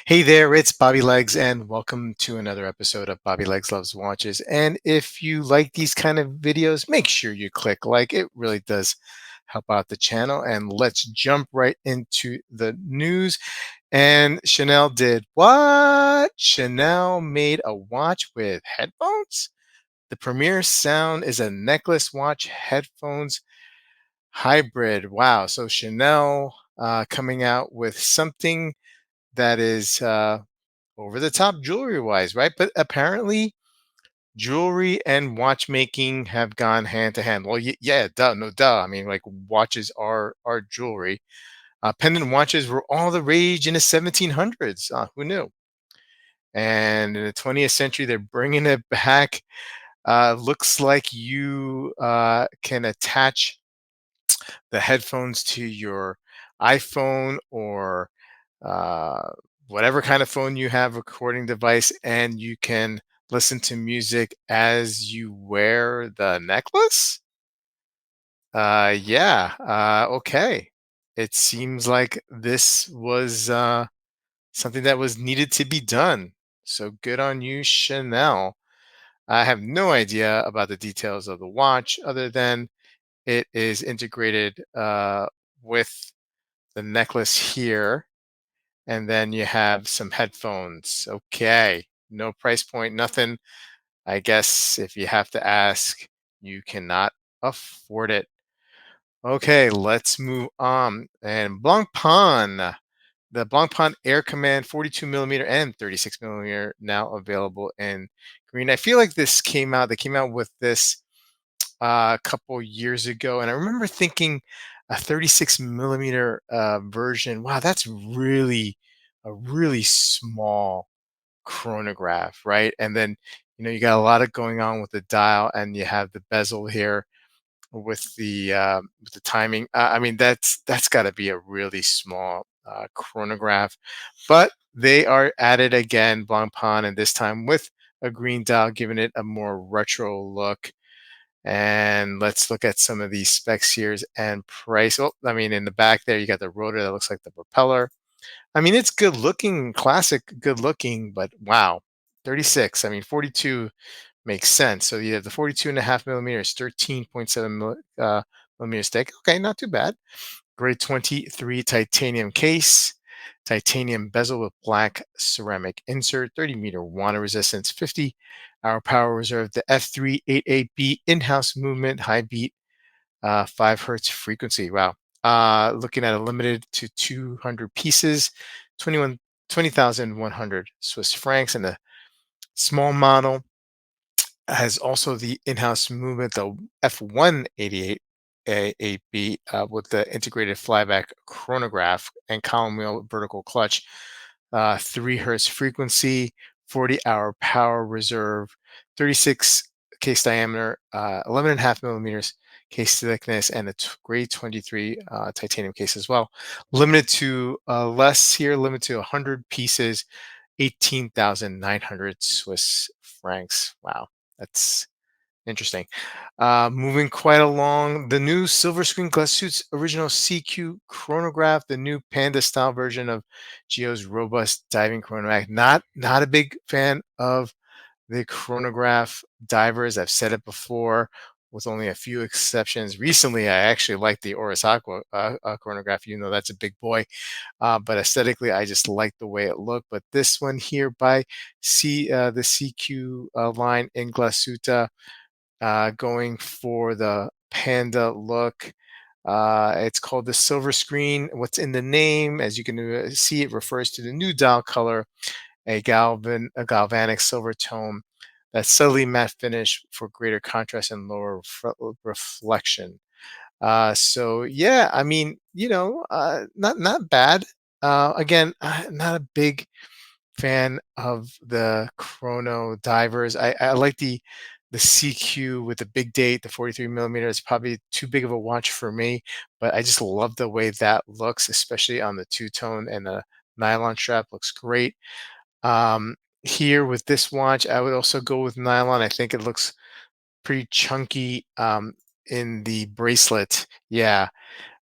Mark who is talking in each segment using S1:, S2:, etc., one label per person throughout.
S1: Hey there, it's Bobby Legs, and welcome to another episode of Bobby Legs Loves Watches. And if you like these kind of videos, make sure you click like. It really does help out the channel. And let's jump right into the news. And Chanel did what? Chanel made a watch with headphones? The Premier Sound is a necklace watch headphones hybrid. Wow. So Chanel coming out with something that is over the top jewelry wise, right? But apparently, jewelry and watchmaking have gone hand to hand. Well, yeah, duh, no duh. I mean, like watches are jewelry. Pendant watches were all the rage in the 1700s. Who knew? And in the 20th century, they're bringing it back. Looks like you can attach the headphones to your iPhone or uh, whatever kind of phone you have, recording device, and you can listen to music as you wear the necklace. Yeah. Okay. It seems like this was something that was needed to be done. So good on you, Chanel. I have no idea about the details of the watch other than it is integrated with the necklace here, and then you have some headphones. Okay, no price point, nothing. I guess if you have to ask, you cannot afford it. Okay, let's move on. And Blancpain, the Blancpain Air Command 42 millimeter and 36 millimeter now available in green. I feel like this came out. They came out with this a couple years ago, and I remember thinking a 36 millimeter version. Wow, that's really a really small chronograph, right? And then you got a lot of going on with the dial, and you have the bezel here with the timing. I mean, that's got to be a really small chronograph, but they are at it again, Blancpain, and this time with a green dial, giving it a more retro look. And let's look at some of these specs here and price. Oh, I mean, in the back there, you got the rotor that looks like the propeller. I mean, it's good looking, classic, good looking, but wow, 36. I mean, 42 makes sense. So you have the 42 and a half millimeters, 13.7 millimeters thick. Okay, not too bad. Grade 23 titanium case, titanium bezel with black ceramic insert, 30-meter water resistance, 50-hour power reserve, the F388B in-house movement, high beat, 5 hertz frequency. Wow. Looking at a limited to 200 pieces, 20,100 Swiss francs, and the small model has also the in-house movement, the F188 8B with the integrated flyback chronograph and column wheel vertical clutch, 3 hertz frequency, 40-hour power reserve, 36 case diameter, 11 and a half millimeters case thickness, and a grade 23 titanium case as well. Limited to less here, limited to 100 pieces, 18,900 Swiss francs. Wow. That's interesting. Moving quite along, the new silver screen glass suits original CQ chronograph, the new Panda style version of Geo's robust diving chronograph. Not a big fan of the chronograph divers. I've said it before, with only a few exceptions. Recently, I actually like the Oris Aqua chronograph, even though that's a big boy. But aesthetically, I just like the way it looked. But this one here by the CQ line in Glasuta, going for the panda look. It's called the silver screen. What's in the name? As you can see, it refers to the new dial color, a galvanic silver tone, that subtly matte finish for greater contrast and lower reflection. So yeah, I mean, not bad. Again, not a big fan of the chrono divers. I like the CQ with the big date, the 43 millimeter. Is probably too big of a watch for me, but I just love the way that looks, especially on the two tone, and the nylon strap looks great. Um, Here with this watch, I would also go with nylon. I think it looks pretty chunky in the bracelet. Yeah,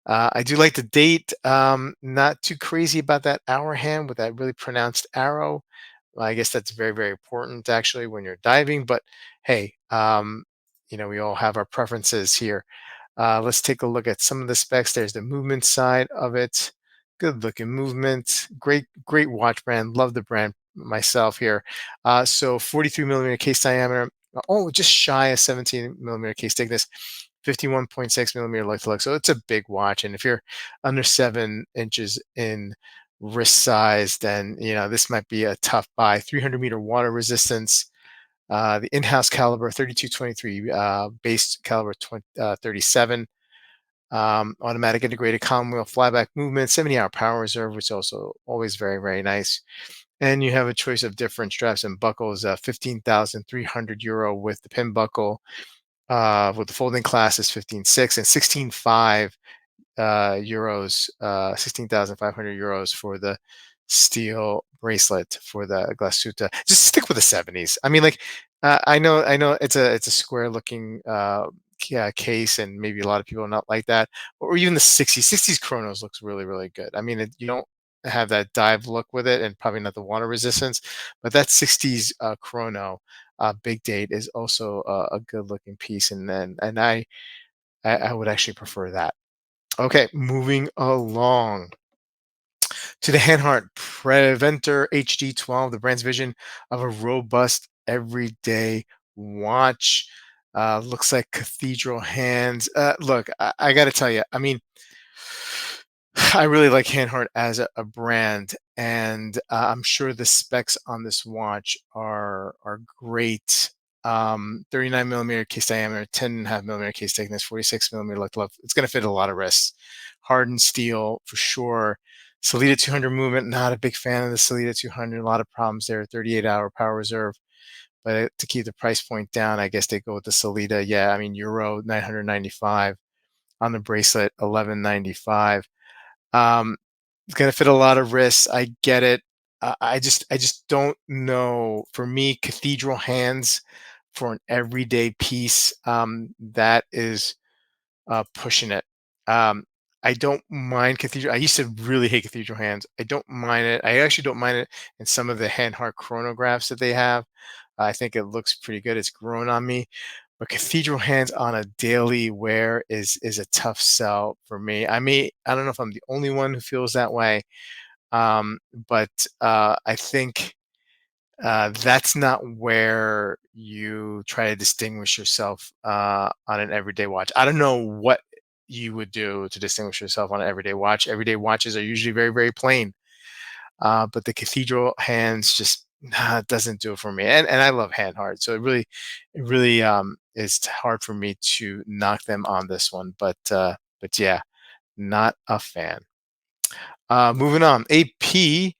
S1: I do like the date. Not too crazy about that hour hand with that really pronounced arrow. I guess that's very, very important actually when you're diving. But hey, we all have our preferences here. Let's take a look at some of the specs. There's the movement side of it. Good looking movement. Great, great watch brand. Love the brand myself here. So 43 millimeter case diameter. Oh, just shy of 17 millimeter case thickness. 51.6 millimeter lug to lug. So it's a big watch. And if you're under 7 inches in wrist size, then this might be a tough buy. 300-meter water resistance. The in-house caliber 3223, base caliber 37. Automatic integrated common wheel flyback movement, 70-hour power reserve, which is also always very, very nice. And you have a choice of different straps and buckles. 15,300 euro with the pin buckle. With the folding class is 15.6 and 16.5 euros, 16,500 euros for the steel bracelet for the glasuta. Just stick with the 70s. I mean, like, I know it's a square looking case, and maybe a lot of people are not like that, or even the 60s. 60s chronos looks really, really good. I mean, you don't have that dive look with it, and probably not the water resistance, but that 60s chrono big date is also a good looking piece, and I would actually prefer that. Okay, moving along to the Hanhart Preventer HD12, the brand's vision of a robust everyday watch. Looks like cathedral hands. Look, I got to tell you, I mean, I really like Hanhart as a brand, and I'm sure the specs on this watch are great. 39 millimeter case diameter, 10.5 millimeter case thickness, 46 millimeter lug to lug. It's going to fit a lot of wrists. Hardened steel for sure. Salida 200 movement. Not a big fan of the Salida 200. A lot of problems there. 38-hour power reserve. But to keep the price point down, I guess they go with the Salida. Yeah, I mean Euro 995 on the bracelet, 1195. It's gonna fit a lot of risks. I get it. I just don't know. For me, cathedral hands for an everyday piece, that is pushing it. Um, I don't mind cathedral. I used to really hate cathedral hands. I don't mind it. I actually don't mind it in some of the Hanhart chronographs that they have. I think it looks pretty good. It's grown on me. But cathedral hands on a daily wear is a tough sell for me. I don't know if I'm the only one who feels that way, but I think that's not where you try to distinguish yourself on an everyday watch. I don't know what you would do to distinguish yourself on an everyday watch. Everyday watches are usually very, very plain, but the cathedral hands just doesn't do it for me. And I love Hanhart, so it really is hard for me to knock them on this one. But yeah, not a fan. Moving on, AP.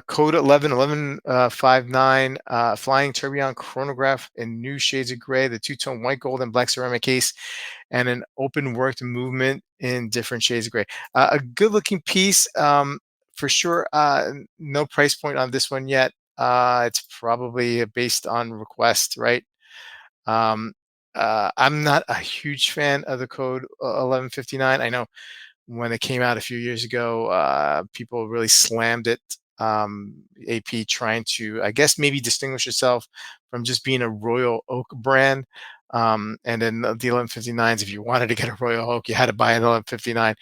S1: Code 111159, flying tourbillon chronograph in new shades of gray, the two-tone white, gold, and black ceramic case, and an open worked movement in different shades of gray. A good-looking piece, for sure. No price point on this one yet. It's probably based on request, right? Um, I'm not a huge fan of the code 1159. I know when it came out a few years ago, people really slammed it. AP trying to, I guess, maybe distinguish itself from just being a Royal Oak brand. And then the 1159s, if you wanted to get a Royal Oak, you had to buy an 1159.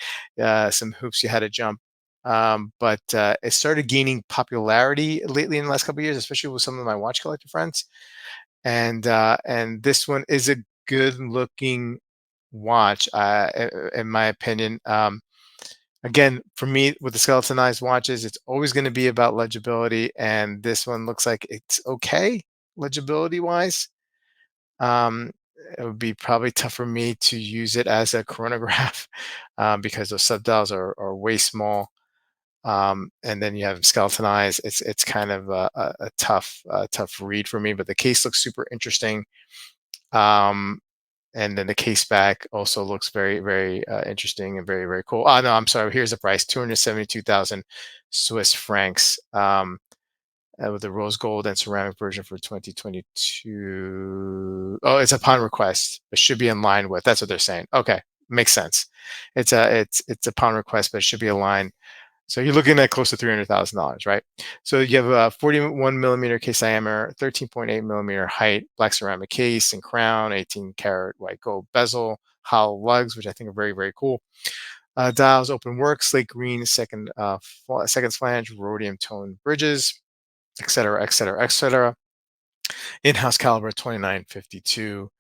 S1: Some hoops you had to jump. But it started gaining popularity lately in the last couple of years, especially with some of my watch collector friends. And this one is a good looking watch, in my opinion. Again, for me, with the skeletonized watches, it's always going to be about legibility, and this one looks like it's okay legibility wise. Um, it would be probably tough for me to use it as a chronograph because those subdials are way small. And then you have skeletonized. It's kind of a tough read for me, but the case looks super interesting. Um, and then the case back also looks very, very interesting and very, very cool. Oh no, I'm sorry. Here's the price: 272,000 Swiss francs, with the rose gold and ceramic version for 2022. Oh, it's upon request. It should be in line with. That's what they're saying. Okay, makes sense. It's upon request, but it should be aligned. So you're looking at close to $300,000, right? So you have a 41 millimeter case diameter, 13.8 millimeter height, black ceramic case and crown, 18 karat white gold bezel, hollow lugs, which I think are very, very cool. Dials, open work, slate green, second flange, rhodium tone bridges, etc., etc., etc. In-house caliber 2952,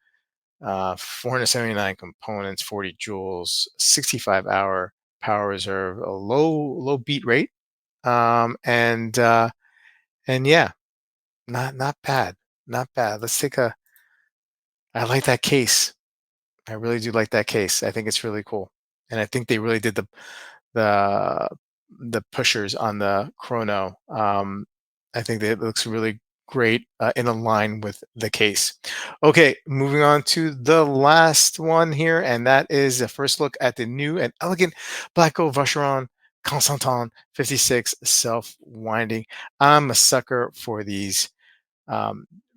S1: 479 components, 40 joules, 65-hour power reserve, a low beat rate, and yeah, not bad, not bad. Let's take a. I like that case. I really do like that case. I think it's really cool, and I think they really did the the pushers on the chrono. I think that it looks really great in a line with the case. Okay, moving on to the last one here, and that is a first look at the new and elegant Black Gold Vacheron Constantin 56 self-winding. I'm a sucker for these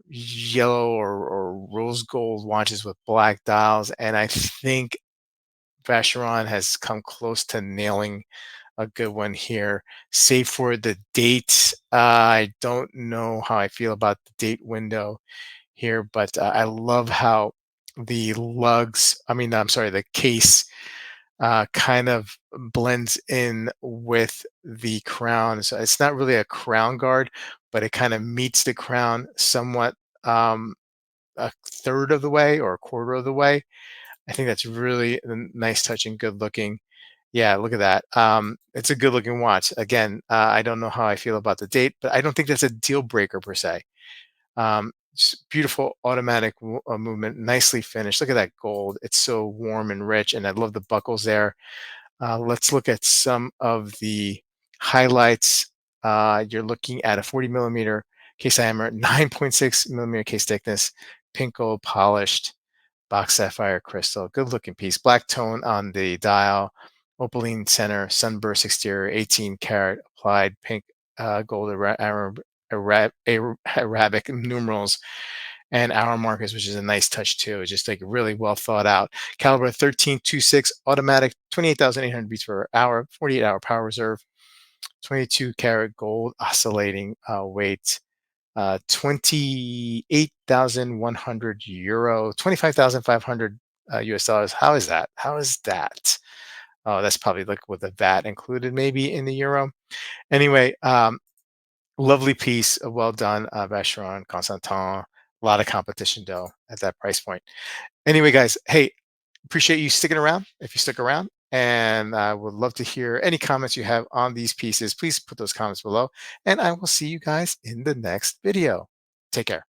S1: yellow or rose gold watches with black dials, and I think Vacheron has come close to nailing a good one here. Save for the date. I don't know how I feel about the date window here, but I love how the lugs, I mean, I'm sorry, the case kind of blends in with the crown. So it's not really a crown guard, but it kind of meets the crown somewhat a third of the way or a quarter of the way. I think that's really a nice touch and good looking. Yeah, look at that. It's a good looking watch. Again, I don't know how I feel about the date, but I don't think that's a deal breaker per se. Beautiful automatic movement, nicely finished. Look at that gold. It's so warm and rich, and I love the buckles there. Let's look at some of the highlights. You're looking at a 40 millimeter case diameter, 9.6 millimeter case thickness, pink gold polished box sapphire crystal. Good looking piece. Black tone on the dial, opaline center, sunburst exterior, 18 karat applied pink gold Arabic numerals and hour markers, which is a nice touch too. It's just like really well thought out. Caliber 13.26 automatic, 28,800 beats per hour, 48-hour power reserve, 22 karat gold oscillating weight. 28,100 euro, 25,500 US dollars. How is that? How is that? Oh, that's probably like with the VAT included, maybe in the euro. Anyway, lovely piece, well done, Vacheron Constantin. A lot of competition though at that price point. Anyway, guys, hey, appreciate you sticking around. If you stick around, and I would love to hear any comments you have on these pieces. Please put those comments below, and I will see you guys in the next video. Take care.